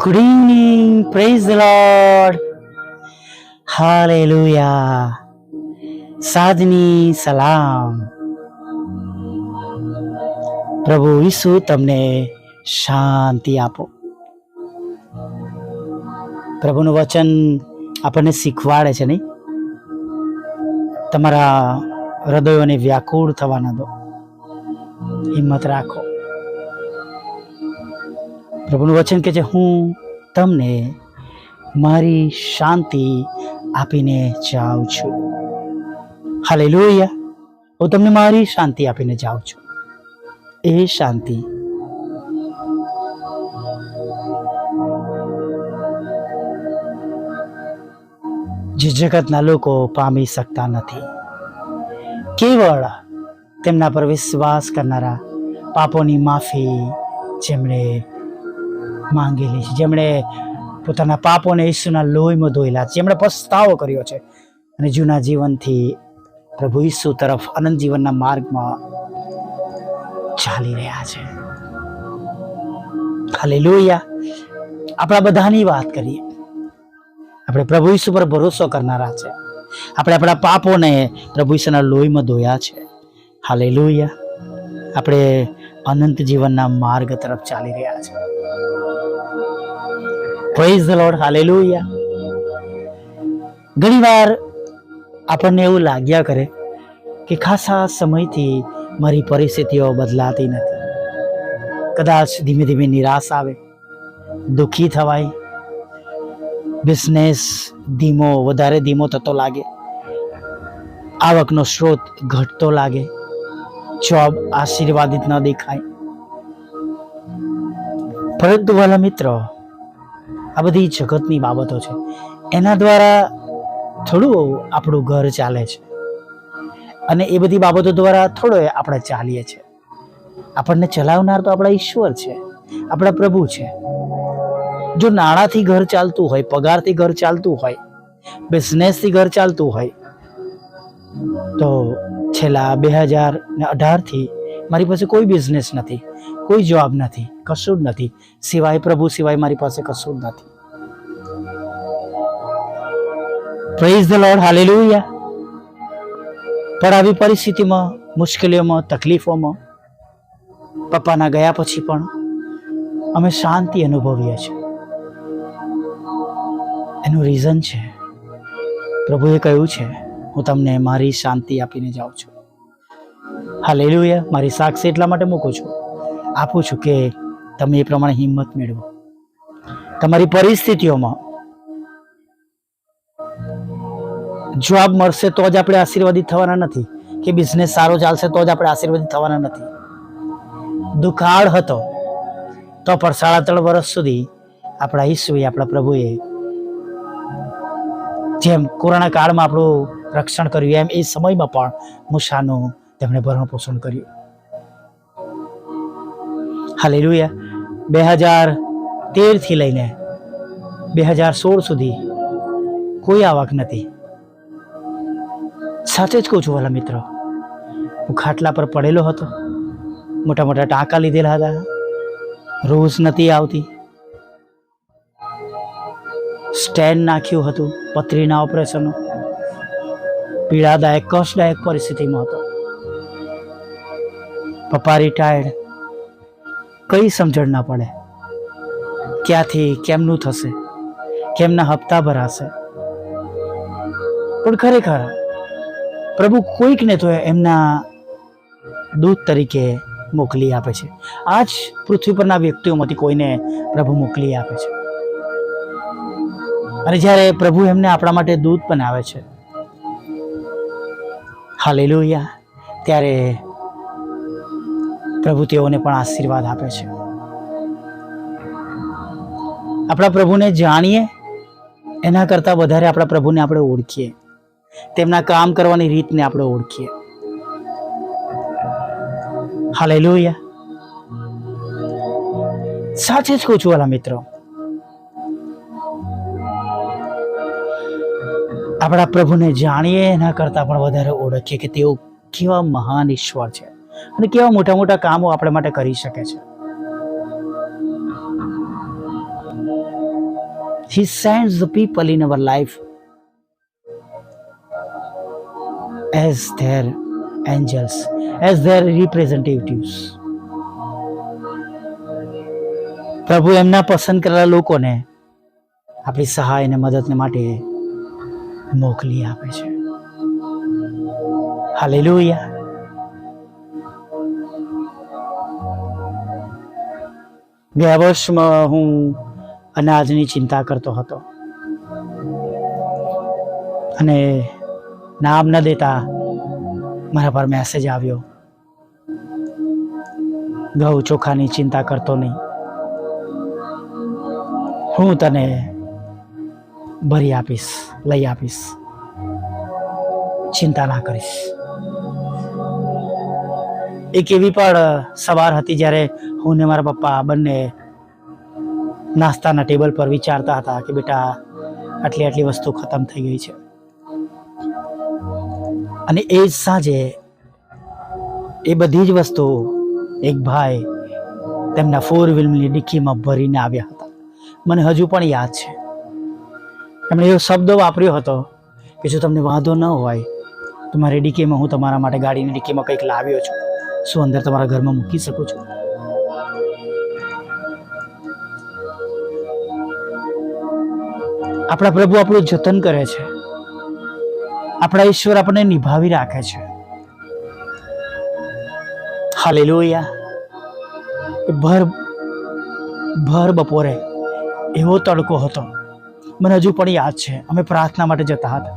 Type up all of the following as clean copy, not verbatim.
Good evening. Praise the Lord. Hallelujah. સાધની સલામ. પ્રભુ ઈસુ તમને શાંતિ આપો. પ્રભુનું વચન આપણને શીખવાડે છે, નહીં? તમારા હૃદયોને વ્યાકુળ થવા ન દો, હિંમત રાખો. પ્રભુનું વચન કે છે, હું તમને મારી શાંતિ આપીને જાઉં છું. હાલેલુયા. હું તમને મારી શાંતિ આપીને જાઉં છું. એ શાંતિ જે જગતના લોકો પામી શકતા નથી. કેવળ તેમના પર વિશ્વાસ કરનારા, પાપોની માફી જેમણે માંગેલી છે, જેમણે પોતાના પાપોને ઈસુના લોહીમાં ધોયેલા છે, જેમણે પસ્તાવો કર્યો છે અને જૂના જીવનથી પ્રભુ ઈસુ તરફ અનંત જીવનના માર્ગમાં ચાલી રહ્યા છે. હાલેલુયા. આપણા બધાની વાત કરીએ. આપણે પ્રભુ ઈસુ પર ભરોસો કરનારા છે. આપણે આપણા પાપોને પ્રભુ ઈસુના લોહીમાં ધોયા છે. હાલેલુયા. આપણે અનંત જીવનના માર્ગ તરફ ચાલી રહ્યા છે. Praise the lord. હાલેલુયા. ઘણીવાર આપણને એવું લાગ્યા કરે કે ખાસા સમયથી મારી પરિસ્થિતિઓ બદલાતી નથી. કદાચ ધીમે ધીમે નિરાશ આવે, દુઃખી થવાય, બિઝનેસ વધારે ધીમો થતો લાગે, આવકનો સ્ત્રોત ઘટતો લાગે, જોબ આશીર્વાદિત ન દેખાય. પરંતુ વાલા મિત્રો, આ બધી જગતની બાબતો છે. એના દ્વારા થોડું આપણું ઘર ચાલે છે અને એ બધી બાબતો દ્વારા થોડો આપણે ચાલીએ છીએ. આપણને ચલાવનાર તો આપણા ઈશ્વર છે, આપણા પ્રભુ છે. જો નાણાંથી ઘર ચાલતું હોય, પગારથી ઘર ચાલતું હોય, બિઝનેસથી ઘર ચાલતું હોય, તો છેલ્લા 2018થી મારી પાસે કોઈ બિઝનેસ નથી, કોઈ જોબ નથી, કશું જ નથી. સિવાય પ્રભુ સિવાય મારી પાસે કશું જ નથી. Praise the lord. હાલેલુયા. પણ આવી પરિસ્થિતિમાં, મુશ્કેલીઓમાં, તકલીફોમાં પપ્પાના ગયા પછી પણ અમે શાંતિ અનુભવીએ છીએ. એનું રીઝન છે, પ્રભુએ કહ્યું છે, હું તમને મારી શાંતિ આપીને જાઉં છું. હાલેલુયા. મારી સાક્ષી એટલા માટે મૂકું છું, આપું છું કે તમે એ પ્રમાણે હિંમત મેળવો. તમારી પરિસ્થિતિઓમાં જોબ મળશે તો જ આપણે આશીર્વાદિત થવાના નથી, કે બિઝનેસ સારો ચાલશે તો જ આપણે આશીર્વાદિત થવાના નથી. દુકાળ હતો તો પણ 3.5 વર્ષ સુધી આપણા ઈસુએ, આપણા પ્રભુએ જેમ કોરોના કાળમાં આપણું રક્ષણ કર્યું, એમ એ સમયમાં પણ મૂસાનું તેમણે ભરણ પોષણ કર્યું. હાલેલુયા. 2013થી લઈને 2016 સુધી કોઈ આવક નથી. સાચે જ કહું છું વાલા મિત્રો, હું ખાટલા પર પડેલો હતો, મોટા મોટા ટાંકા લીધેલા હતા, રોજ નથી આવતી, સ્ટેન્ડ નાખ્યું હતું, પથરીના ઓપરેશનો, પીડાદાયક, કષ્ટદાયક પરિસ્થિતિમાં હતો. પપ્પા રિટાયર્ડ, કઈ સમજણ ના પડે, ક્યાંથી કેમનું થશે, કેમના હપ્તા ભરાશે. પણ ખરેખર પ્રભુ કોઈકને તો એમના દૂત તરીકે મોકલી આપે છે. આ જ પૃથ્વી પરના વ્યક્તિઓમાંથી કોઈને પ્રભુ મોકલી આપે છે. અને જ્યારે પ્રભુ એમને આપણા માટે દૂત બનાવે છે, હાલેલુયા, ત્યારે પ્રભુ તેઓને પણ આશીર્વાદ આપે છે. આપણા પ્રભુને જાણીએ એના કરતાં વધારે આપણા પ્રભુને આપણે ઓળખીએ, તેમના કામ કરવાની રીતને આપણે ઓળખીએ. હાલેલુયા. સાચે જ કહું છું વાલા મિત્રો, આપણા પ્રભુને જાણીએ એના કરતાં પણ વધારે ઓળખીએ કે તેઓ કેવા મહાન ઈશ્વર છે અને કેવા મોટા મોટા કામો આપણા માટે કરી શકે છે. He sends the people in our life as their angels, as their representatives. પ્રભુ એમના પસંદ કરેલા લોકોને આપણી સહાય અને મદદને માટે મોકલી આપે છે. હાલેલુયા. ગયા વર્ષમાં હું અનાજની ચિંતા કરતો હતો અને નામ ન દેતા મારા પર મેસેજ આવ્યો, ઘઉં ચોખાની ચિંતા કરતો નહીં, હું તને ભરી આપીશ, લઈ આપીશ, ચિંતા ના કરીશ. એક એવી પણ સવાર હતી જ્યારે હું ને મારા પપ્પા બંને નાસ્તાના ટેબલ પર વિચારતા હતા કે બેટા આટલી આટલી વસ્તુ ખતમ થઈ ગઈ છે. અને એ જ સાંજે એ બધી જ વસ્તુ એક ભાઈ તેમના 4-વ્હીલની ડિક્કીમાં ભરીને આવ્યા હતા. મને હજુ પણ યાદ છે, એમણે એવો શબ્દ વાપર્યો હતો કે જો તમને વાંધો ન હોય તો મારી ડિક્કીમાં, હું તમારા માટે ગાડીની ડિક્કીમાં કંઈક લાવ્યો છું, શું અંદર તમારા ઘરમાં મૂકી શકું છું? આપણા પ્રભુ આપણું જતન કરે છે, આપણા ઈશ્વર આપણને નિભાવી રાખે છે. હાલેલુયા. ભર બપોરે એવો તડકો હતો, મને હજુ પણ યાદ છે. અમે પ્રાર્થના માટે જતા હતા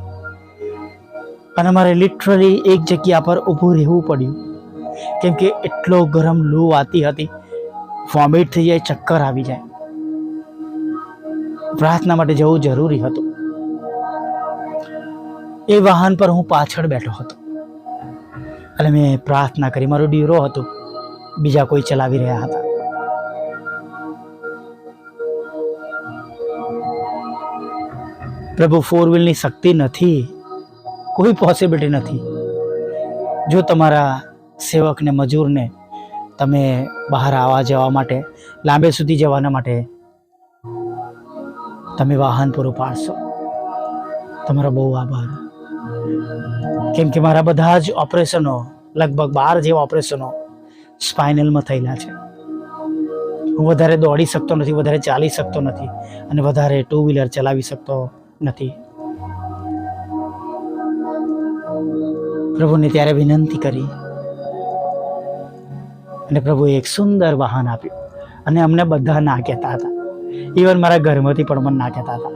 અને અમારે લિટરલી એક જગ્યા પર ઊભું રહેવું પડ્યું, કેમ કે એટલો ગરમ લૂ આવતી હતી, વોમિટ થઈ જાય, ચક્કર આવી જાય. પ્રાર્થના માટે જવું જરૂરી હતું. એ વાહન પર હું પાછળ બેઠો હતો અને મેં પ્રાર્થના કરી. મારો ડીરો હતો, બીજા કોઈ ચલાવી રહ્યા હતા. પ્રભુ 4-વ્હીલની શક્તિ નથી, કોઈ પોસિબિલિટી નથી. જો તમારા સેવકને, મજૂરને તમે બહાર આવવા જવા માટે, લાંબે સુધી જવાના માટે તમે વાહન પૂરું પાડશો, તમારો બહુ આભાર. કેમ કે મારા બધા જ ઓપરેશનો, લગભગ 12 જેવા ઓપરેશનો સ્પાઇનલમાં થયેલા છે. હું વધારે દોડી શકતો નથી, વધારે ચાલી શકતો નથી અને વધારે 2-વ્હીલર ચલાવી શકતો નથી. પ્રભુને ત્યારે વિનંતી કરી અને પ્રભુએ એક સુંદર વાહન આપ્યું અને અમને બધા ના કહેતા હતા, ઇવન મારા ઘરમાંથી પણ મને ના કહેતા હતા.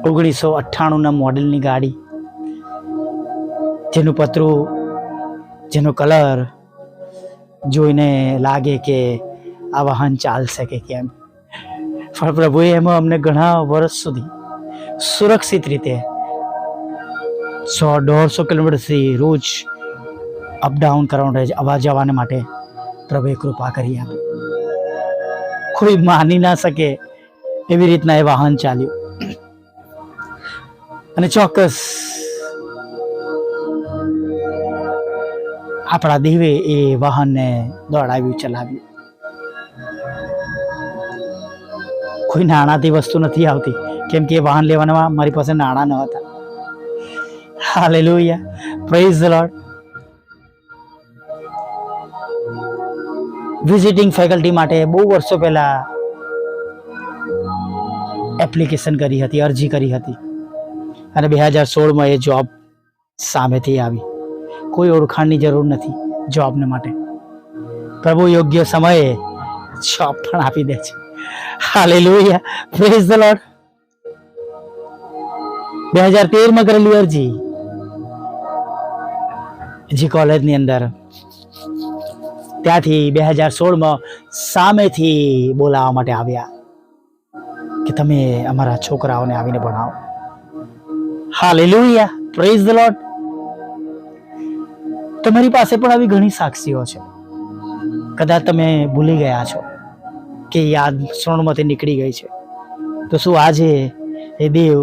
1998ના મોડેલની ગાડી, જેનું પતરું, જેનો કલર જોઈને લાગે કે આ વાહન ચાલશે કે કેમ. પણ પ્રભુએ એમાં અમને ઘણા વર્ષ સુધી સુરક્ષિત રીતે 100-150 કિલોમીટરથી રોજ અપડાઉન કરવાનું રહે, આવવા જવાને માટે પ્રભુએ કૃપા કરી આપી. કોઈ માની ના શકે એવી રીતના એ વાહન ચાલ્યું. અને ચોક્કસ આપણા દેવે એ વાહનને દોડાવ્યું, ચલાવ્યું. કોઈ નાણાંથી વસ્તુ નથી આવતી, કેમ કે એ વાહન લેવાના મારી પાસે નાણાં ન હતા. Hallelujah, praise the lord. Visiting faculty માટે બહુ વર્ષો પહેલા એપ્લિકેશન કરી હતી, અરજી કરી હતી અને 2016માં એ જોબ સામેથી આવી. કોઈ ઓળખાણની જરૂર નથી જોબને માટે. પ્રભુ યોગ્ય સમયે જોબ પણ આપી દે છે. Hallelujah, praise the Lord. 2013માં કરેલી અરજી જી કોલેજની અંદર, ત્યાંથી 2016માં સામેથી બોલાવવા માટે આવ્યા કે તમે અમારા છોકરાઓને આવીને ભણાવો. Hallelujah, praise the lord. તમારી પાસે પણ આવી ઘણી સાક્ષીઓ છે. કદાચ તમે ભૂલી ગયા છો કે યાદ સ્મરણમાંથી નીકળી ગઈ છે, તો શું આજે એ દેવ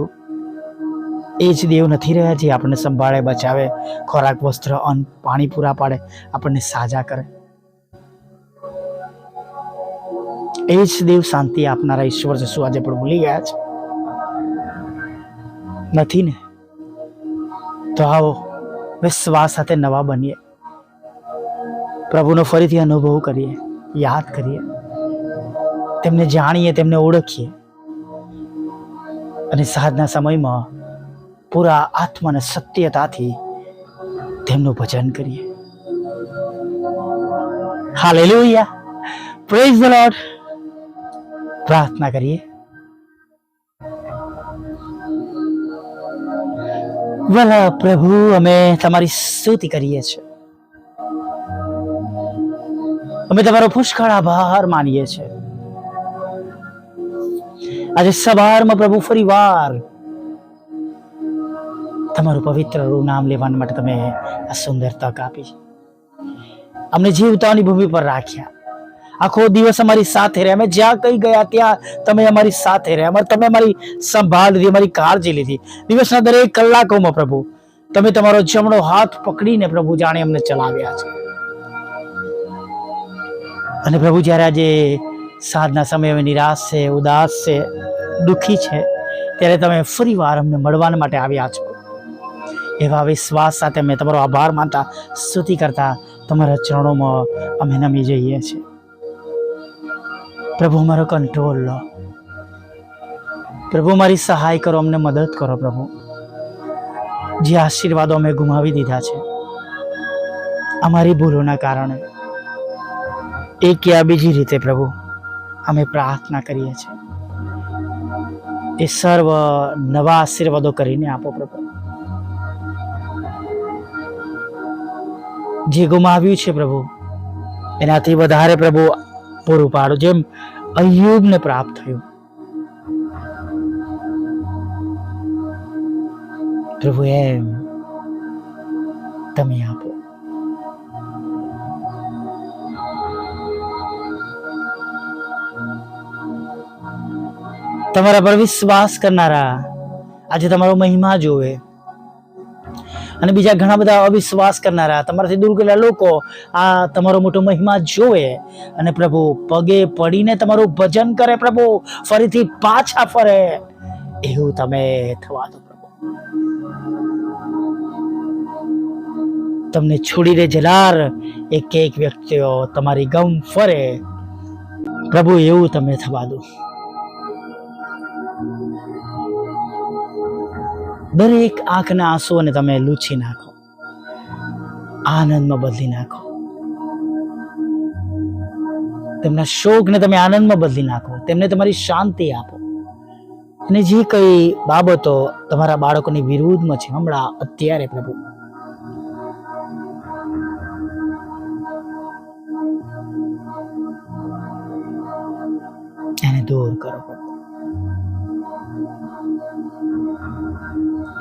એ જ દેવ નથી રહ્યા જે આપણને સંભાળે, બચાવે, ખોરાક, વસ્ત્ર, અન્ન, પાણી પૂરા પાડે, આપણને સાજા કરે? એ જ દેવ શાંતિ આપનારા ઈશ્વર છે. શું આજે પણ ભૂલી ગયા છે? નથી ને? તો આવો વિશ્વાસ સાથે નવા બનીએ, પ્રભુનો ફરીથી અનુભવ કરીએ, યાદ કરીએ, તેમને જાણીએ, તેમને ઓળખીએ અને સાંજના સમયમાં પૂરા આત્મા અને સત્યતાથી તેમનું ભજન કરીએ. Hallelujah, praise the lord. પ્રાર્થના કરીએ. વલા પ્રભુ, અમે તમારી સ્તુતિ કરીએ છીએ. અમે તમારો પુષ્કળ આભાર માનીએ છીએ. આજે સવારમાં પ્રભુ ફરી વાર તમારું પવિત્ર નામ લેવા માટે તમે આ સુંદર તક આપી. અમને જીવતાની ભૂમિ પર રાખ્યા. આખો દિવસ અમારી સાથે રહે. અમે જ્યાં કઈ ગયા ત્યાં તમે અમારી સાથે રહ્યા. તમે અમારી સંભાળ લીધી, અમારી કાળજી લીધી. દિવસના દરેક કલાકોમાં પ્રભુ તમે તમારો જમણો હાથ પકડીને પ્રભુ જાણે અમને ચલાવ્યા છે. અને પ્રભુ જ્યારે આજે સાંજના સમયે અમે નિરાશ છે, ઉદાસ છે, દુઃખી છે, ત્યારે તમે ફરી વાર અમને મળવા માટે આવ્યા છો. એવા વિશ્વાસ સાથે અમે તમારો આભાર માનતા, સ્તુતિ કરતા તમારા ચરણોમાં અમે નમી જઈએ છીએ. પ્રભુ અમારો કંટ્રોલ લો. પ્રભુ મારી સહાય કરો, અમને મદદ કરો. પ્રભુ જે આશીર્વાદો અમે ગુમાવી દીધા છે અમારી ભૂલોના કારણે, એક યા બીજી રીતે પ્રભુ અમે પ્રાર્થના કરીએ છીએ. એ સર્વ નવા આશીર્વાદો કરીને આપો પ્રભુ. જે ગુમાવ્યું છે પ્રભુ એનાથી વધારે પ્રભુ પૂરું પાડો, જેમ અય્યુબને પ્રાપ્ત થયું. પ્રભુ એમ તમે આપો. તમારા પર વિશ્વાસ કરનારા આજે તમારો મહિમા જોવે, અને બીજા ઘણા બધા અવિશ્વાસ કરનારા, તમારાથી દૂર ગયેલા લોકો આ તમારો મોટો મહિમા જોવે અને પ્રભુ પગે પડીને તમારું ભજન કરે. પ્રભુ ફરીથી પાછા ફરે એવું તમે થવા દો. પ્રભુ તમને છોડીને જનાર એક એક વ્યક્તિઓ તમારી ગમ ફરે પ્રભુ એવું તમે થવા દો. દરેક આંખના આંસુઓને તમે લૂછી નાખો, આનંદમાં બદલી નાખો. તેમના શોકને તમે આનંદમાં બદલી નાખો. તેમને તમારી શાંતિ આપો. અને જે કઈ બાબતો તમારા બાળકોની વિરુદ્ધમાં છે હમણાં અત્યારે પ્રભુ એને દૂર કરો પ્રભુ.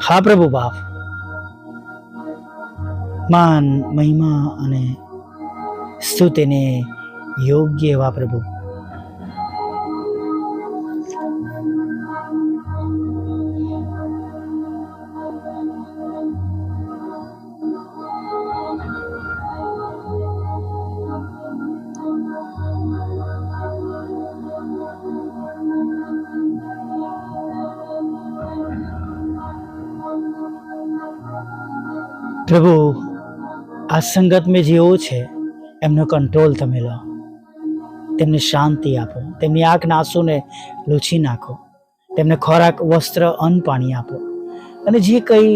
હા પ્રભુ બાપ, માન, મહિમા અને સ્તુતિને યોગ્ય એવા પ્રભુ પ્રભુ આ સંગત મેં જેવો છે એમનો કંટ્રોલ તમે લો. તેમને શાંતિ આપો. તેમની આંખના આંસુને લૂછી નાખો. તેમને ખોરાક, વસ્ત્ર, અન્ન, પાણી આપો. અને જે કંઈ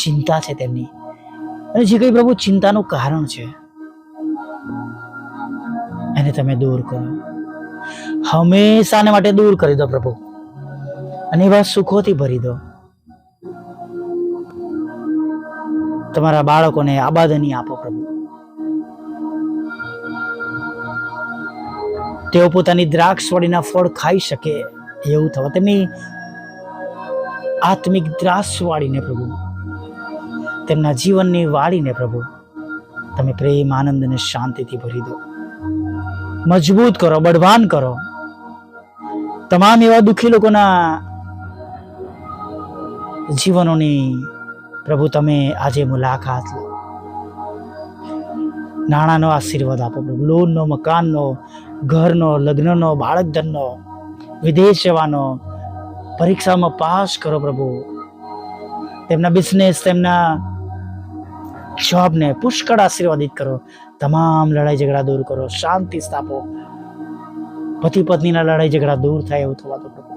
ચિંતા છે તેમની, અને જે કંઈ પ્રભુ ચિંતાનું કારણ છે એને તમે દૂર કરો. હંમેશાને માટે દૂર કરી દો પ્રભુ, અને એવા સુખોથી ભરી દો. તમારા બાળકોને આબાદની આપો પ્રભુ. તેઓ પોતાની દ્રાક્ષવાળીના ફળ ખાઈ શકે એવું થવા. તેમની આત્મિક દ્રાક્ષવાળીને પ્રભુ, તેમના જીવનની વાળીને પ્રભુ તમે પ્રેમ, આનંદ અને શાંતિથી ભરી દો. મજબૂત કરો, બળવાન કરો. તમામ એવા દુઃખી લોકોના જીવનોની પ્રભુ તમે આજે મુલાકાત લો. નાણાંનો આશીર્વાદ આપો પ્રભુ, લોનનો, મકાનનો, ઘરનો, લગ્નનો, બાળક ધનનો, વિદેશ જવાનો, પરીક્ષામાં પાસ કરો પ્રભુ. તેમના બિઝનેસ, તેમના જોબને પુષ્કળ આશીર્વાદિત કરો. તમામ લડાઈ ઝઘડા દૂર કરો, શાંતિ સ્થાપો. પતિ પત્નીના લડાઈ ઝઘડા દૂર થાય એવું થવા દો પ્રભુ.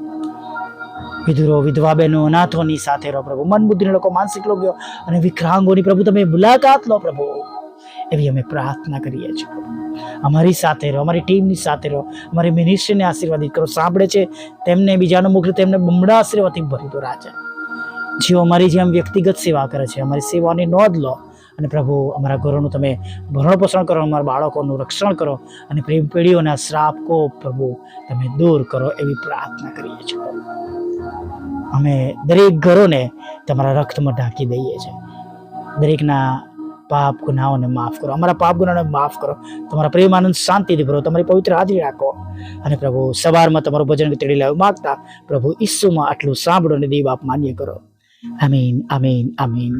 વિધુરો, વિધવા બહેનો, અનાથોની સાથે રહો પ્રભુ. મન બુદ્ધિના લોકો, માનસિક રોગીઓ અને વિકલાંગોની પ્રભુ તમે મુલાકાત લો પ્રભુ. એવી અમે પ્રાર્થના કરીએ છીએ. અમારી સાથે રહો, અમારી ટીમની સાથે રહો, અમારી મિનિસ્ટ્રીને આશીર્વાદિત કરો. સાંભળે છે તેમને બીજાનો મોકલી તેમને બમણા આશીર્વાદથી ભરી દો રાજા. જેઓ અમારી જેમ વ્યક્તિગત સેવા કરે છે, અમારી સેવાની નોંધ લો. અને પ્રભુ અમારા ઘરોનું તમે ભરણ પોષણ કરો, અમારા બાળકોનું રક્ષણ કરો અને પ્રેમ પેઢીઓના શ્રાપ કો પ્રભુ તમે દૂર કરો એવી પ્રાર્થના કરીએ છીએ. અમે દરેક ઘરોને તમારા રક્તમાં ઢાંકી દઈએ છીએ. દરેકના પાપ ગુનાઓને માફ કરો, અમારા પાપ ગુનાઓને માફ કરો. તમારા પ્રેમ, આનંદ, શાંતિથી ભરો. તમારી પવિત્ર હાજરી રાખો. અને પ્રભુ સવારમાં તમારું ભજન તેડી લાવ માગતા પ્રભુ ઈસુમાં આટલું સાંભળો અને દેવ આપ માન્ય કરો. આમીન, આમીન, આમીન.